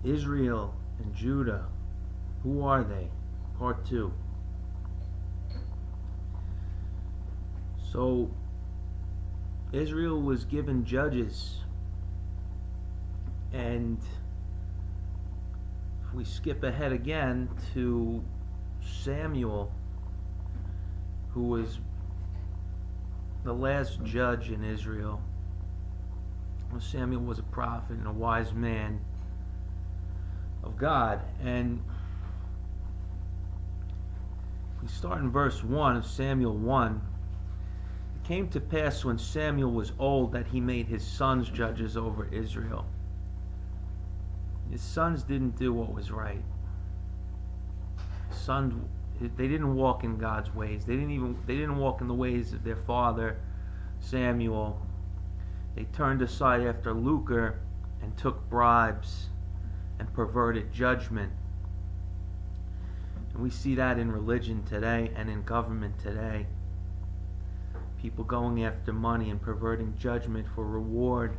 Israel and Judah, who are they? Part 2. So, Israel was given judges, and if we skip ahead again to Samuel, who was the last judge in Israel. Well, Samuel was a prophet and a wise man of God. And we start in verse 1 of Samuel 1. It came to pass when Samuel was old that he made his sons judges over Israel. His sons didn't do what was right. They didn't walk in God's ways. They didn't walk in the ways of their father Samuel. They turned aside after lucre and took bribes and perverted judgment. And we see that in religion today and in government today. People going after money and perverting judgment for reward.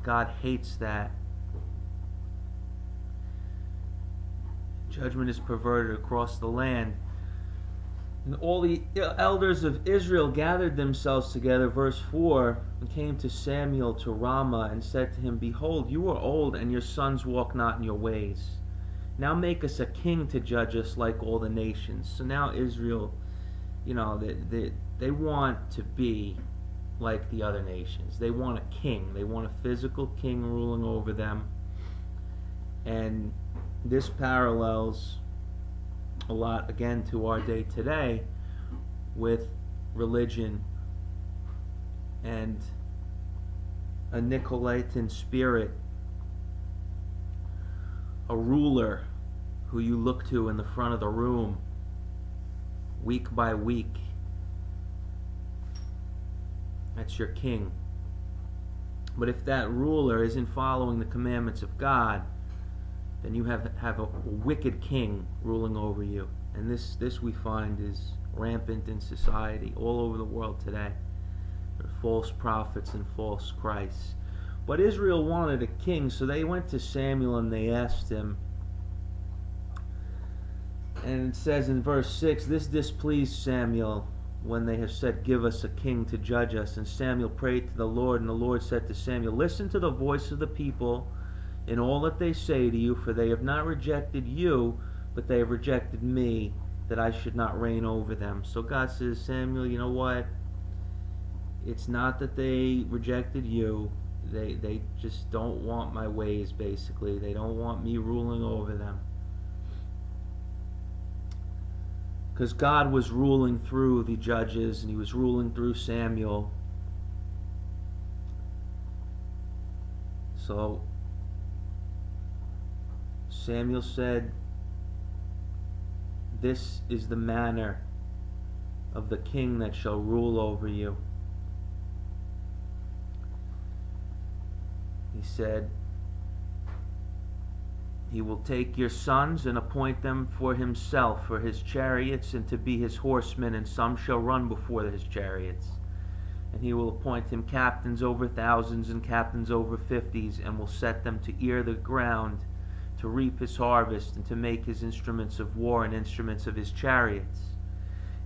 God hates that. Judgment is perverted across the land. And all the elders of Israel gathered themselves together, verse 4, and came to Samuel to Ramah and said to him, Behold, you are old, and your sons walk not in your ways. Now make us a king to judge us like all the nations. So now Israel, they want to be like the other nations. They want a king. They want a physical king ruling over them. And this parallels a lot, again, to our day today with religion and a Nicolaitan spirit, a ruler who you look to in the front of the room week by week. That's your king. But if that ruler isn't following the commandments of God, then you have a wicked king ruling over you. And this we find is rampant in society all over the world today. There are false prophets and false Christs. But Israel wanted a king, so they went to Samuel and they asked him. And it says in verse 6, This displeased Samuel when they have said, Give us a king to judge us. And Samuel prayed to the Lord, and the Lord said to Samuel, Listen to the voice of the people in all that they say to you, for they have not rejected you, but they have rejected me, that I should not reign over them. So God says, Samuel, you know what? It's not that they rejected you. They just don't want my ways, basically. They don't want me ruling over them. Because God was ruling through the judges, and he was ruling through Samuel. So Samuel said, This is the manner of the king that shall rule over you. He said, He will take your sons and appoint them for himself, for his chariots, and to be his horsemen, and some shall run before his chariots. And he will appoint him captains over thousands and captains over 50s, and will set them to ear the ground, to reap his harvest, and to make his instruments of war and instruments of his chariots.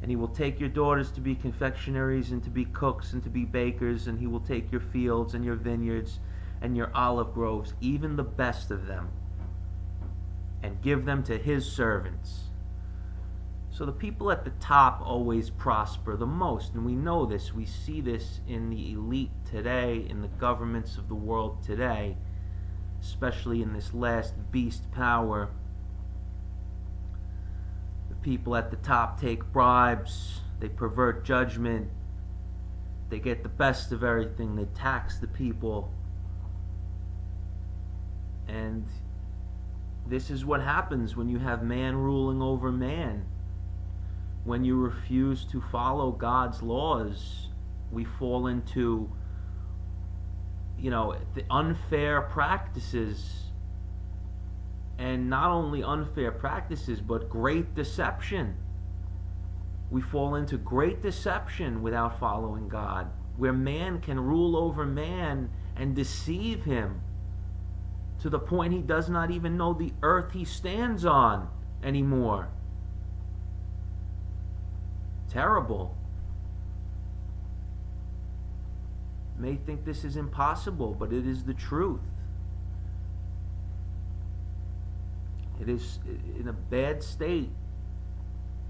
And he will take your daughters to be confectionaries, and to be cooks, and to be bakers, and he will take your fields and your vineyards and your olive groves, even the best of them, and give them to his servants. So the people at the top always prosper the most, and we know this. We see this in the elite today, in the governments of the world today, especially in this last beast power. The people at the top take bribes, they pervert judgment, they get the best of everything, they tax the people. And this is what happens when you have man ruling over man. When you refuse to follow God's laws, we fall into the unfair practices, and not only unfair practices, but great deception. We fall into great deception without following God, where man can rule over man and deceive him to the point he does not even know the earth he stands on anymore. Terrible. You may think this is impossible, but it is the truth. It is in a bad state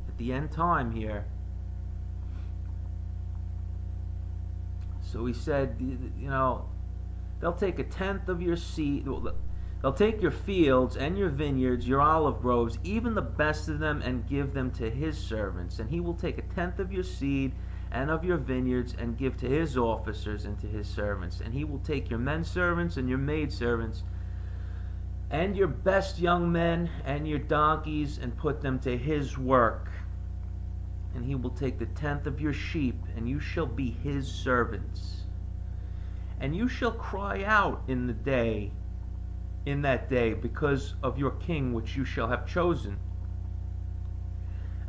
at the end time here. So he said, they'll take 1/10 of your seed. They'll take your fields and your vineyards, your olive groves, even the best of them, and give them to his servants. And he will take 1/10 of your seed and of your vineyards and give to his officers and to his servants. And he will take your men servants and your maid servants and your best young men and your donkeys and put them to his work. And he will take 1/10 of your sheep, and you shall be his servants. And you shall cry out in that day, because of your king which you shall have chosen.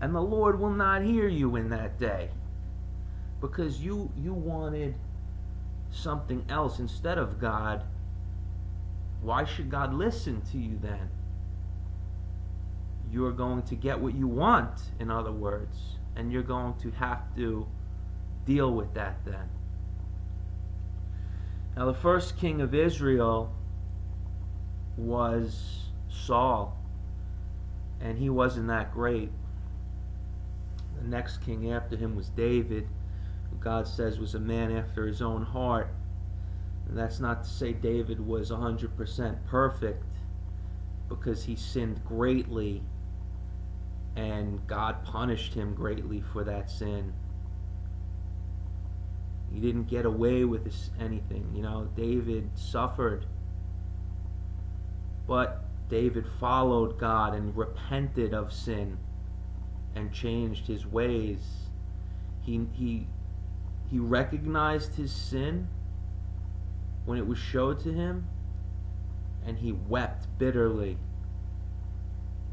And the Lord will not hear you in that day, because you wanted something else instead of God. Why should God listen to you then? You're going to get what you want, in other words, and you're going to have to deal with that then. Now, the first king of Israel was Saul, and he wasn't that great. The next king after him was David, who God says was a man after his own heart. And that's not to say David was 100% perfect, because he sinned greatly, and God punished him greatly for that sin. He didn't get away with anything. David suffered. But David followed God and repented of sin and changed his ways. He recognized his sin when it was showed to him, and he wept bitterly.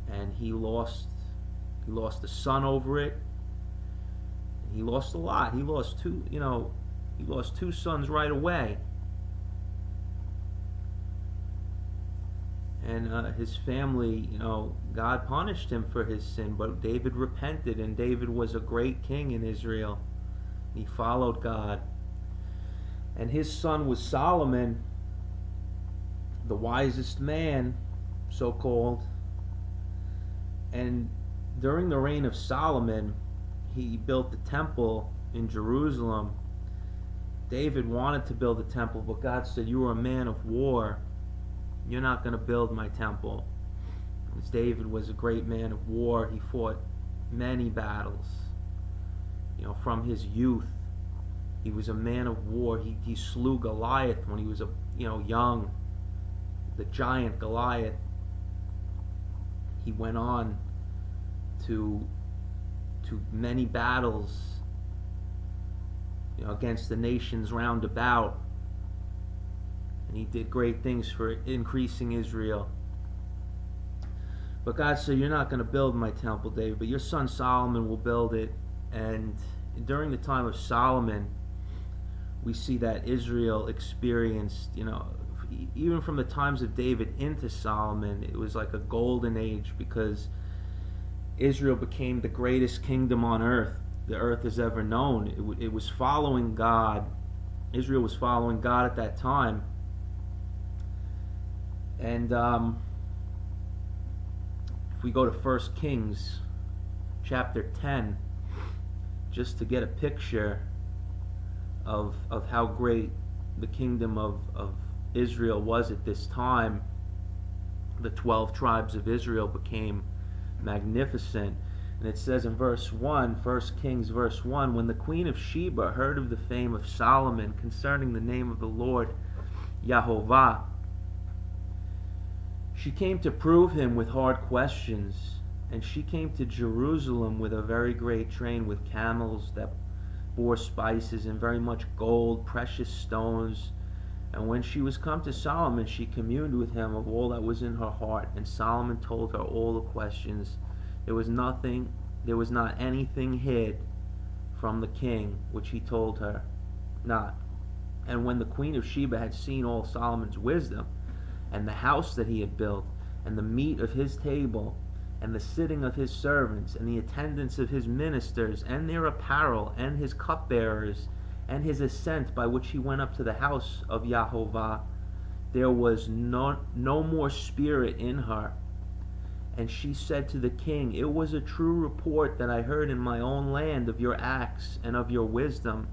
And he lost a son over it. And he lost a lot. He lost two sons right away. And his family, God punished him for his sin, but David repented, and David was a great king in Israel. He followed God. And his son was Solomon, the wisest man, so-called. And during the reign of Solomon, he built the temple in Jerusalem. David wanted to build a temple, but God said, "You are a man of war. You're not going to build my temple." Because David was a great man of war. He fought many battles. From his youth, he was a man of war. He slew Goliath when he was young. The giant Goliath. He went on to many battles, against the nations round about. And he did great things for increasing Israel. But God said, "You're not going to build my temple, David, but your son Solomon will build it." And during the time of Solomon, we see that Israel experienced, even from the times of David into Solomon, it was like a golden age, because Israel became the greatest kingdom on earth the earth has ever known. It was following God. Israel was following God at that time. And if we go to 1 Kings chapter 10, just to get a picture of how great the kingdom of Israel was at this time, the 12 tribes of Israel became magnificent. And it says in verse 1, 1 Kings verse 1, "When the queen of Sheba heard of the fame of Solomon concerning the name of the Lord Yahovah, she came to prove him with hard questions. And she came to Jerusalem with a very great train, with camels that bore spices and very much gold, precious stones. And when she was come to Solomon, she communed with him of all that was in her heart. And Solomon told her all the questions. There was not anything hid from the king which he told her not. And when the queen of Sheba had seen all Solomon's wisdom, and the house that he had built, and the meat of his table, and the sitting of his servants, and the attendance of his ministers, and their apparel, and his cupbearers, and his ascent by which he went up to the house of Yahovah, there was no more spirit in her. And she said to the king, It was a true report that I heard in my own land of your acts and of your wisdom.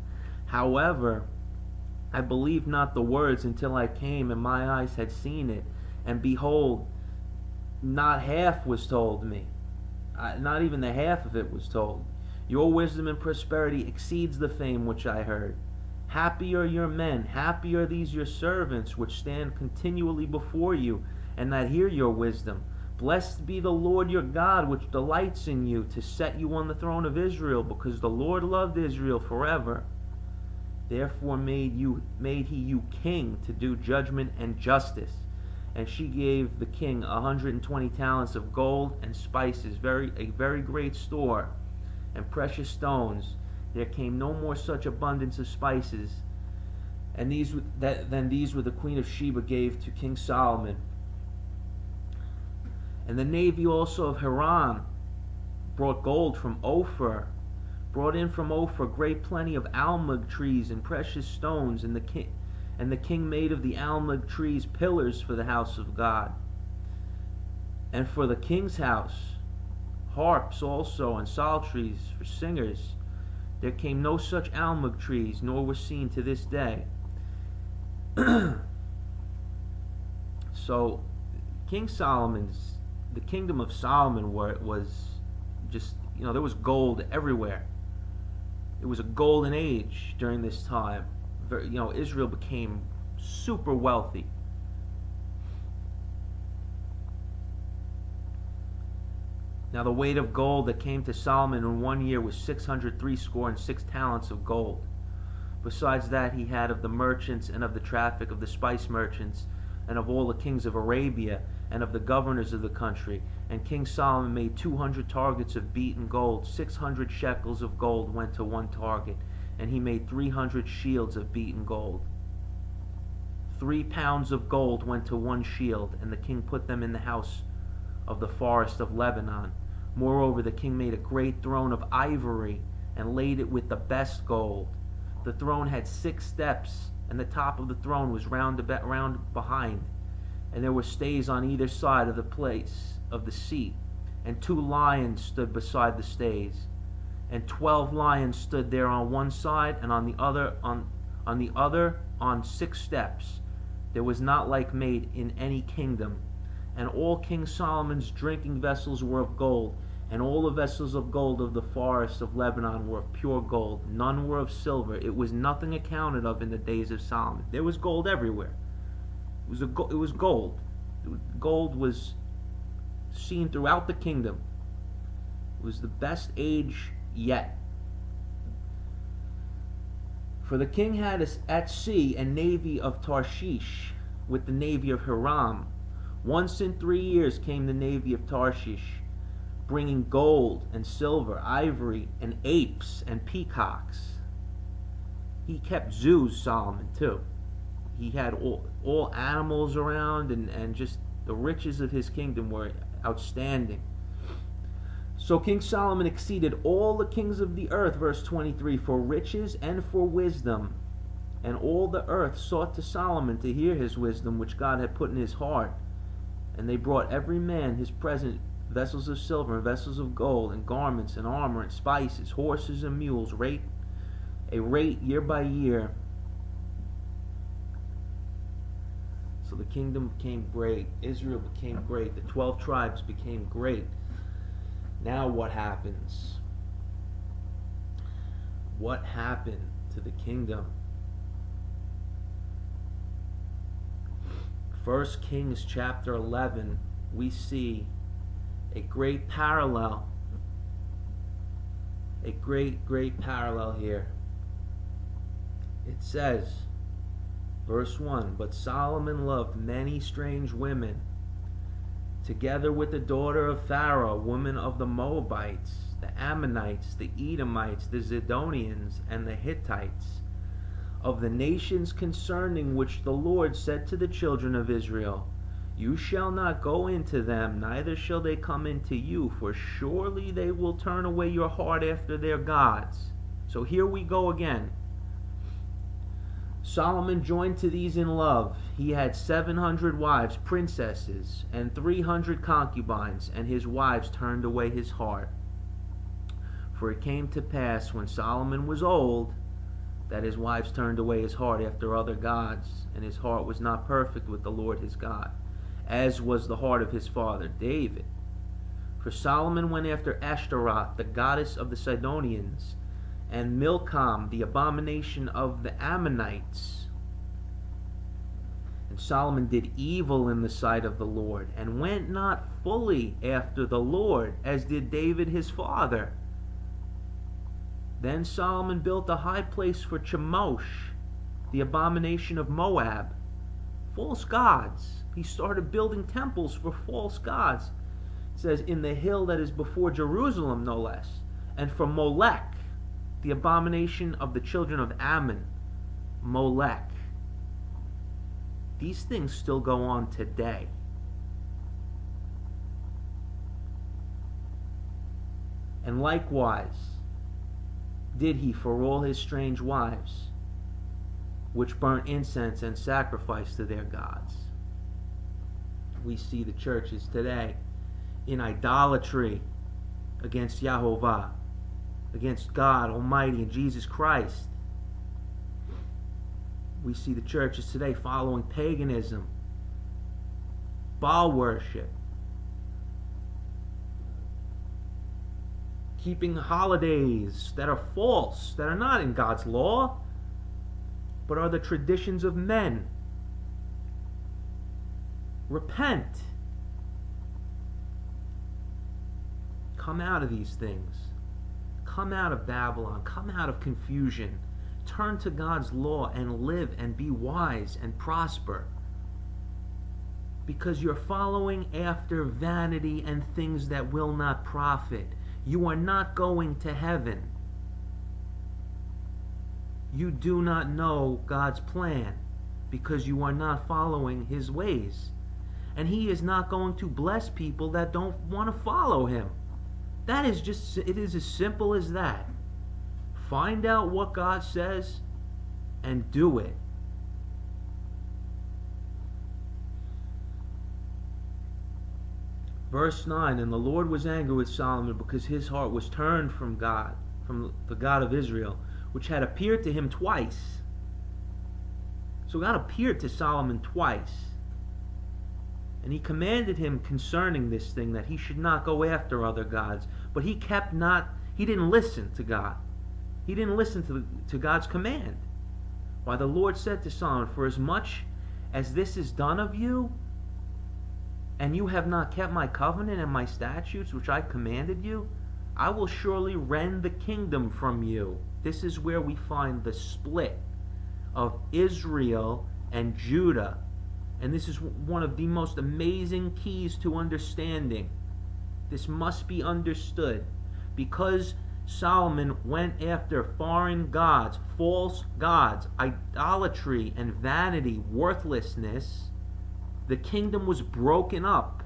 However, I believed not the words until I came and my eyes had seen it. And behold, not half was told me. Not even the half of it was told. Your wisdom and prosperity exceeds the fame which I heard. Happy are your men, happy are these your servants, which stand continually before you, and that hear your wisdom. Blessed be the Lord your God, which delights in you, to set you on the throne of Israel, because the Lord loved Israel forever. Therefore made he you king to do judgment and justice. And she gave the king 120 talents of gold and spices, a very great store, and precious stones. There came no more such abundance of spices, and than these were the queen of Sheba gave to King Solomon. And the navy also of Hiram brought gold from Ophir, brought in from Ophir great plenty of almug trees and precious stones, and the king made of the almug trees pillars for the house of God. And for the king's house, harps also and psalteries for singers. There came no such almug trees, nor were seen to this day. So, the kingdom of Solomon was just, there was gold everywhere. It was a golden age during this time. Israel became super wealthy. Now the weight of gold that came to Solomon in 1 year was 666 talents of gold. Besides that, he had of the merchants and of the traffic of the spice merchants, and of all the kings of Arabia, and of the governors of the country. And King Solomon made 200 targets of beaten gold. 600 shekels of gold went to one target. And he made 300 shields of beaten gold. 3 pounds of gold went to one shield, and the king put them in the house of the forest of Lebanon. Moreover, the king made a great throne of ivory, and laid it with the best gold. The throne had 6 steps, and the top of the throne was round behind. And there were stays on either side of the place of the seat, and 2 lions stood beside the stays. And 12 lions stood there on one side, and on the other on 6 steps. There was not like made in any kingdom. And all King Solomon's drinking vessels were of gold, and all the vessels of gold of the forest of Lebanon were of pure gold. None were of silver. It was nothing accounted of in the days of Solomon. There was gold everywhere. It was gold. Gold was seen throughout the kingdom. It was the best age yet. For the king had at sea a navy of Tarshish with the navy of Hiram. Once in 3 years came the navy of Tarshish, bringing gold and silver, ivory, and apes and peacocks. He kept zoos, Solomon, too. He had all animals around, and just the riches of his kingdom were outstanding. So King Solomon exceeded all the kings of the earth, verse 23, for riches and for wisdom. And all the earth sought to Solomon to hear his wisdom, which God had put in his heart. And they brought every man his present, vessels of silver and vessels of gold, and garments and armor and spices, horses and mules, a rate year by year. So the kingdom became great. Israel became great. The 12 tribes became great. Now what happens? What happened to the kingdom? 1 Kings chapter 11, we see a great parallel. A great parallel here. It says, verse 1, But Solomon loved many strange women, together with the daughter of Pharaoh, women of the Moabites, the Ammonites, the Edomites, the Zidonians, and the Hittites, of the nations concerning which the Lord said to the children of Israel, You shall not go into them, neither shall they come into you, for surely they will turn away your heart after their gods. So here we go again. Solomon joined to these in love. He had 700 wives, princesses, and 300 concubines, and his wives turned away his heart. For it came to pass, when Solomon was old, that his wives turned away his heart after other gods, and his heart was not perfect with the Lord his God, as was the heart of his father David. For Solomon went after Ashtaroth, the goddess of the Sidonians, and Milcom, the abomination of the Ammonites. And Solomon did evil in the sight of the Lord, and went not fully after the Lord, as did David his father. Then Solomon built a high place for Chemosh, the abomination of Moab, false gods. He started building temples for false gods. It says, in the hill that is before Jerusalem, no less, and for Molech, the abomination of the children of Ammon, Molech. These things still go on today. And likewise did he for all his strange wives, which burnt incense and sacrificed to their gods. We see the churches today in idolatry against Yahovah, against God Almighty and Jesus Christ. We see the churches today following paganism, Baal worship, keeping holidays that are false, that are not in God's law, but are the traditions of men. Repent. Come out of these things. Come out of Babylon. Come out of confusion. Turn to God's law and live and be wise and prosper. Because you're following after vanity and things that will not profit. You are not going to heaven. You do not know God's plan because you are not following His ways. And He is not going to bless people that don't want to follow Him. That is just, it is as simple as that. Find out what God says and do it. Verse 9, and the Lord was angry with Solomon because his heart was turned from God, from the God of Israel, which had appeared to him twice. So God appeared to Solomon twice. And he commanded him concerning this thing that he should not go after other gods. But he didn't listen to God. He didn't listen to God's command. Why the Lord said to Solomon, for as much as this is done of you, and you have not kept my covenant and my statutes which I commanded you, I will surely rend the kingdom from you. This is where we find the split of Israel and Judah. And this is one of the most amazing keys to understanding. This must be understood. Because Solomon went after foreign gods, false gods, idolatry and vanity, worthlessness, the kingdom was broken up.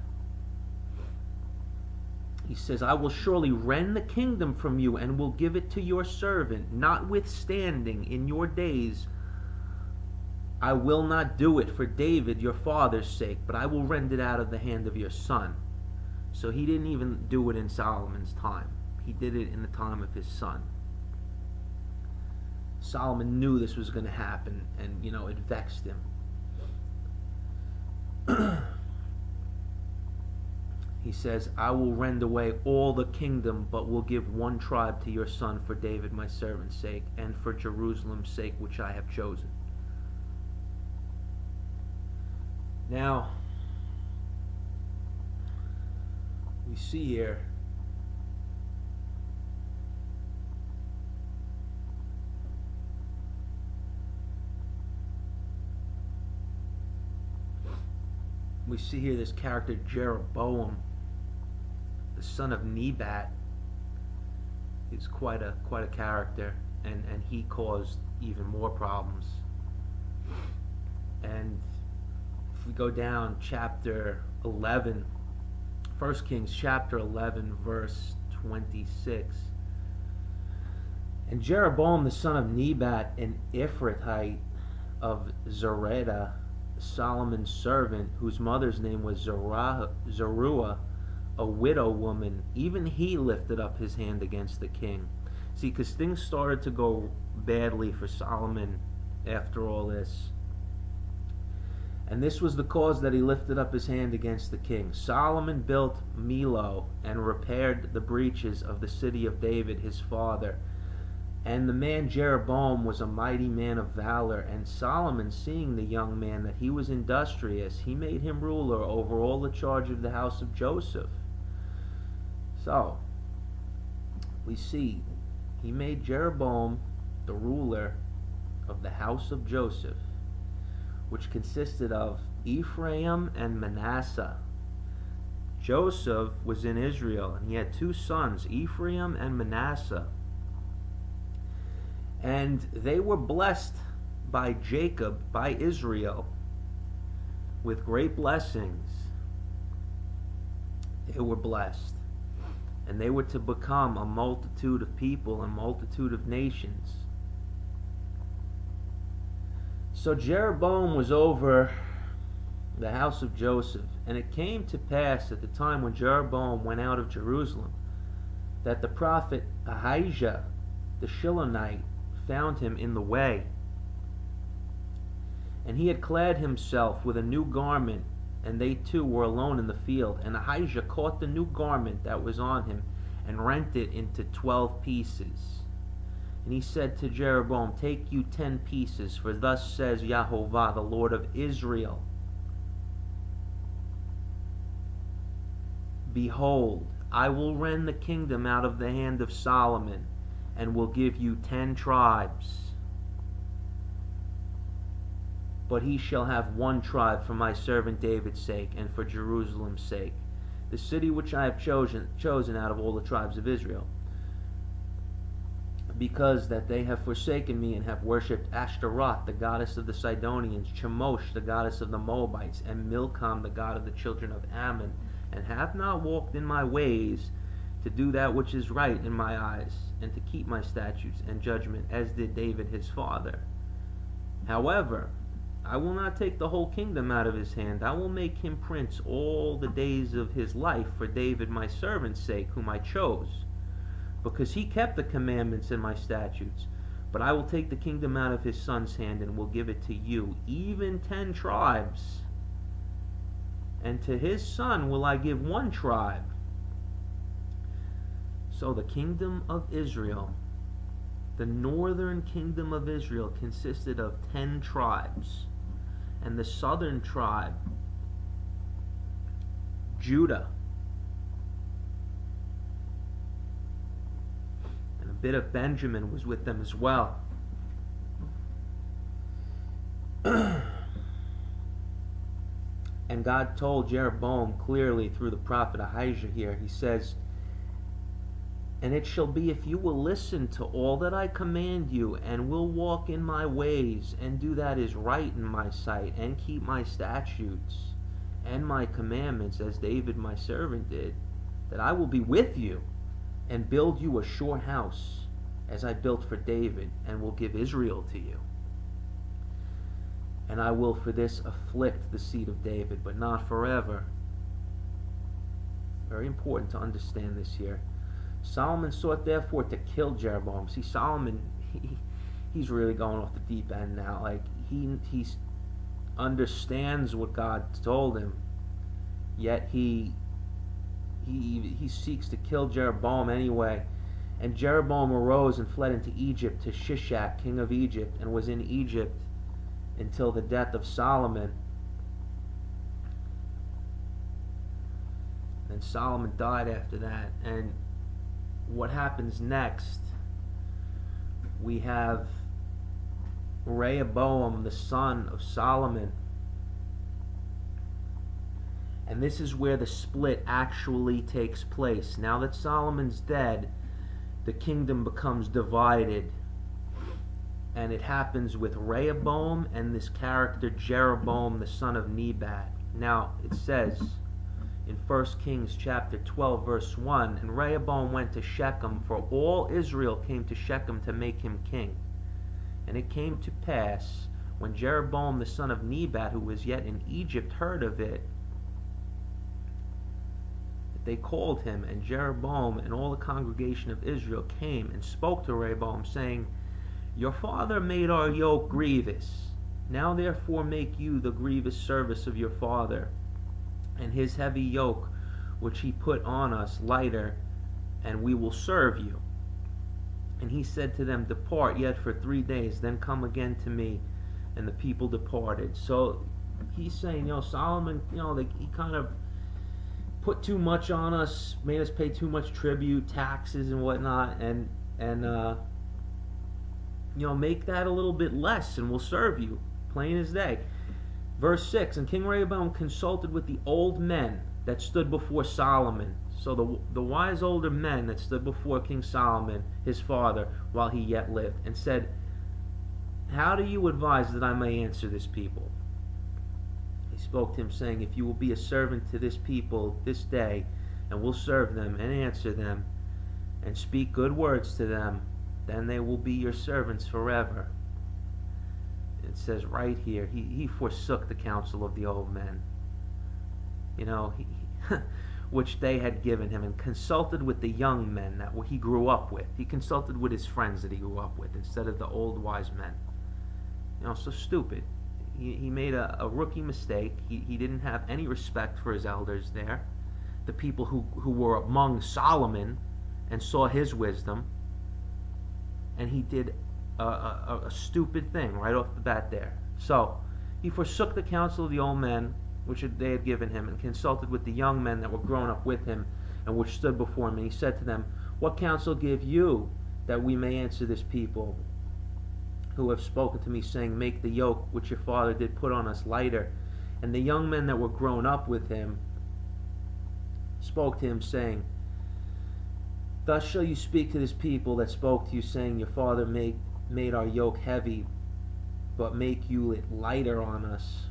He says, I will surely rend the kingdom from you and will give it to your servant, notwithstanding in your days I will not do it for David your father's sake, but I will rend it out of the hand of your son. So he didn't even do it in Solomon's time. He did it in the time of his son. Solomon knew this was going to happen, and it vexed him. He says, I will rend away all the kingdom, but will give one tribe to your son for David my servant's sake, and for Jerusalem's sake which I have chosen. Now, we see here this character Jeroboam, the son of Nebat. He's quite a character, and he caused even more problems. And we go down chapter 11, 1 Kings chapter 11, verse 26. And Jeroboam the son of Nebat, an Ephrathite of Zeredah, Solomon's servant, whose mother's name was Zeruiah, a widow woman, even he lifted up his hand against the king. See, because things started to go badly for Solomon after all this. And this was the cause that he lifted up his hand against the king. Solomon built Millo and repaired the breaches of the city of David his father. And the man Jeroboam was a mighty man of valor. And Solomon, seeing the young man that he was industrious, he made him ruler over all the charge of the house of Joseph. So, we see he made Jeroboam the ruler of the house of Joseph, which consisted of Ephraim and Manasseh. Joseph was in Israel, and he had two sons, Ephraim and Manasseh. And they were blessed by Jacob, by Israel, with great blessings. They were blessed. And they were to become a multitude of people, a multitude of nations. So Jeroboam was over the house of Joseph. And it came to pass at the time when Jeroboam went out of Jerusalem, that the prophet Ahijah the Shilonite found him in the way. And he had clad himself with a new garment, and they two were alone in the field. And Ahijah caught the new garment that was on him, and rent it into 12 pieces. And he said to Jeroboam, take you 10 pieces, for thus says Yahovah, the Lord of Israel, behold, I will rend the kingdom out of the hand of Solomon, and will give you 10 tribes. But he shall have one tribe for my servant David's sake, and for Jerusalem's sake, the city which I have chosen out of all the tribes of Israel, because that they have forsaken me and have worshipped Ashtaroth, the goddess of the Sidonians, Chemosh, the goddess of the Moabites, and Milcom, the god of the children of Ammon, and have not walked in my ways to do that which is right in my eyes, and to keep my statutes and judgment, as did David his father. However, I will not take the whole kingdom out of his hand. I will make him prince all the days of his life for David my servant's sake, whom I chose, because he kept the commandments and my statutes. But I will take the kingdom out of his son's hand, and will give it to you, even 10 tribes. And to his son will I give 1 tribe. So the kingdom of Israel, the northern kingdom of Israel, consisted of 10 tribes. And the southern tribe, Judah, and a bit of Benjamin was with them as well. And God told Jeroboam clearly through the prophet Ahijah here, he says, and it shall be, if you will listen to all that I command you, and will walk in my ways, and do that is right in my sight, and keep my statutes and my commandments, as David my servant did, that I will be with you, and build you a sure house, as I built for David, and will give Israel to you. And I will for this afflict the seed of David, but not forever. Very important to understand this here. Solomon sought therefore to kill Jeroboam. See, Solomon, he's really going off the deep end now. Like, he understands what God told him, yet he seeks to kill Jeroboam anyway. And Jeroboam arose and fled into Egypt to Shishak, king of Egypt, and was in Egypt until the death of Solomon. And Solomon died after that. And what happens next? We have Rehoboam, the son of Solomon. And this is where the split actually takes place. Now that Solomon's dead, the kingdom becomes divided. And it happens with Rehoboam and this character Jeroboam, the son of Nebat. Now, it says in 1 Kings chapter 12, verse 1, and Rehoboam went to Shechem, for all Israel came to Shechem to make him king. And it came to pass, when Jeroboam the son of Nebat, who was yet in Egypt, heard of it, that they called him, and Jeroboam and all the congregation of Israel came and spoke to Rehoboam, saying, Your father made our yoke grievous. Now therefore make you the grievous service of your father, and his heavy yoke which he put on us lighter, and we will serve you. And he said to them, Depart yet for 3 days, then come again to me. And the people departed. So he's saying, Solomon, he kind of put too much on us, made us pay too much tribute, taxes and whatnot, and make that a little bit less, and we'll serve you, plain as day. Verse 6, and King Rehoboam consulted with the old men that stood before Solomon. So the wise older men that stood before King Solomon, his father, while he yet lived, and said, How do you advise that I may answer this people? He spoke to him, saying, If you will be a servant to this people this day, and will serve them, and answer them, and speak good words to them, then they will be your servants forever. It says right here, he forsook the counsel of the old men, which they had given him, and consulted with the young men that he grew up with. He consulted with his friends that he grew up with instead of the old wise men. So stupid. He made a rookie mistake. He didn't have any respect for his elders there, the people who were among Solomon and saw his wisdom. And he did a stupid thing right off the bat there. So he forsook the counsel of the old men which they had given him, and consulted with the young men that were grown up with him, and which stood before him. And he said to them, What counsel give you, that we may answer this people, who have spoken to me, saying, Make the yoke which your father did put on us lighter? And the young men that were grown up with him spoke to him, saying, Thus shall you speak to this people that spoke to you, saying, Your father made our yoke heavy, but make you it lighter on us.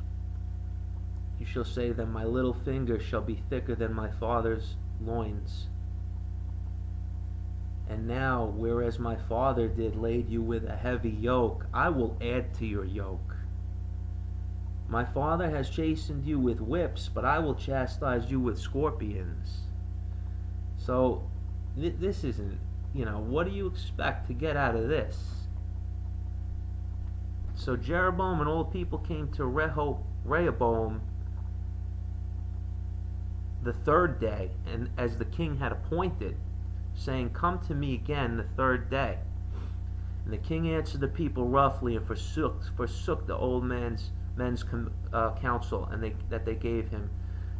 You shall say to them, My little finger shall be thicker than my father's loins. And now, whereas my father did laid you with a heavy yoke, I will add to your yoke. My father has chastened you with whips, but I will chastise you with scorpions. So, this isn't, what do you expect to get out of this? So Jeroboam and all the people came to Rehoboam the 3rd day, and as the king had appointed, saying, Come to me again the 3rd day. And the king answered the people roughly, and forsook the old men's counsel that they gave him,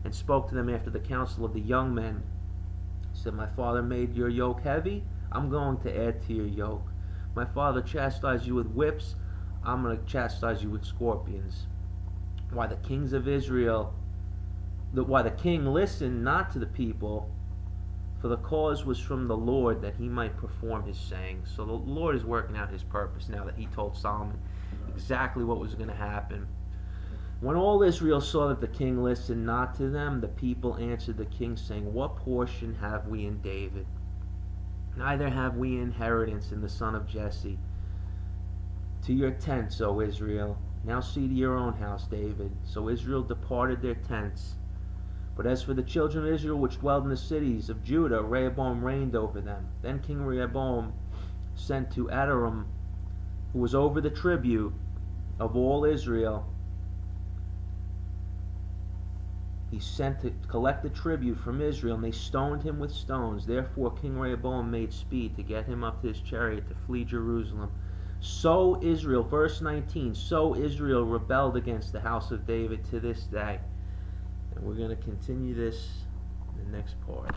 and spoke to them after the counsel of the young men. He said, My father made your yoke heavy, I'm going to add to your yoke. My father chastised you with whips, I'm going to chastise you with scorpions. Why the king listened not to the people, for the cause was from the Lord, that he might perform his saying. So the Lord is working out his purpose now that he told Solomon exactly what was going to happen. When all Israel saw that the king listened not to them, the people answered the king, saying, What portion have we in David? Neither have we inheritance in the son of Jesse. To your tents, O Israel. Now see to your own house, David. So Israel departed their tents. But as for the children of Israel which dwelled in the cities of Judah, Rehoboam reigned over them. Then King Rehoboam sent to Adoram, who was over the tribute of all Israel. He sent to collect the tribute from Israel, and they stoned him with stones. Therefore King Rehoboam made speed to get him up to his chariot to flee Jerusalem. So Israel, verse 19, so Israel rebelled against the house of David to this day. And we're going to continue this in the next part.